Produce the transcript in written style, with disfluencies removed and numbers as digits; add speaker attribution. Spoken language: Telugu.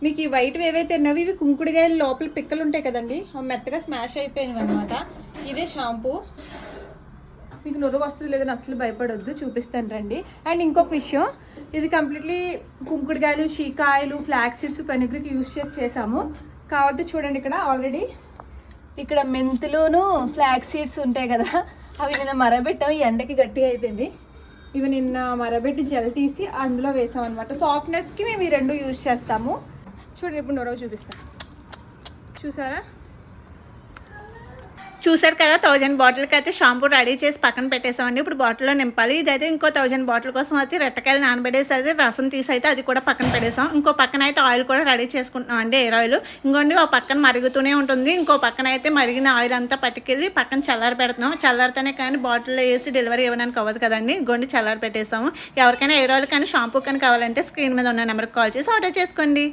Speaker 1: మీకు ఈ వైట్ ఏవైతే ఉన్నవి ఇవి కుంకుడుగాయలు లోపల పిక్కలు ఉంటాయి కదండి, అవి మెత్తగా స్మాష్ అయిపోయినవి అనమాట. ఇదే షాంపూ. మీకు నురుగు వస్తుంది లేదని అసలు భయపడొద్దు, చూపిస్తాను రండి. అండ్ ఇంకొక విషయం, ఇది కంప్లీట్లీ కుంకుడుకాయలు, షీకాయలు, ఫ్లాక్ సీడ్స్, ఫెనుగ్రీక్ యూజ్ చేసాము. కాబట్టి చూడండి ఇక్కడ ఆల్రెడీ ఇక్కడ మెంతులును ఫ్లాక్ సీడ్స్ ఉంటాయి కదా, అవి నిన్న మరబెట్టాము. ఈ ఎండకి గట్టిగా అయిపోయింది. ఇవి నిన్న మరబెట్టి జెల్ తీసి అందులో వేసాం అనమాట. సాఫ్ట్నెస్కి మేము ఈ రెండు యూజ్ చేస్తాము. చూడండి ఇప్పుడు నొరవ చూపిస్తాను. చూసారు కదా, 1000 బాటిల్కి అయితే షాంపూ రెడీ చేసి పక్కన పెట్టేసామండి. ఇప్పుడు బాటిల్లో నింపాలి. ఇదైతే ఇంకో 1000 బాటిల్ కోసం అయితే రెట్టకాయలు నానబెట్టేసి అయితే రసం తీసి అయితే అది కూడా పక్కన పెట్టేసాం. ఇంకో పక్కన అయితే ఆయిల్ కూడా రెడీ చేసుకుంటున్నాం అండి, ఎయిర్ ఆయిల్. ఇంకోండి ఒక పక్కన మరుగుతూనే ఉంటుంది, ఇంకో పక్కన అయితే మరిగిన ఆయిల్ అంతా పట్టుకెళ్ళి పక్కన చల్లారి పెడుతున్నాం. చల్లారితేనే కానీ బాటిల్లో వేసి డెలివరీ ఇవ్వడానికి అవ్వదు కదండి. ఇంకోండి చల్లారి పెట్టేసాము. ఎవరికైనా ఎయిర్ ఆయిల్ కానీ షాంపూ కానీ కావాలంటే స్క్రీన్ మీద ఉన్న నెంబర్కి కాల్ చేసి ఆర్డర్ చేసుకోండి.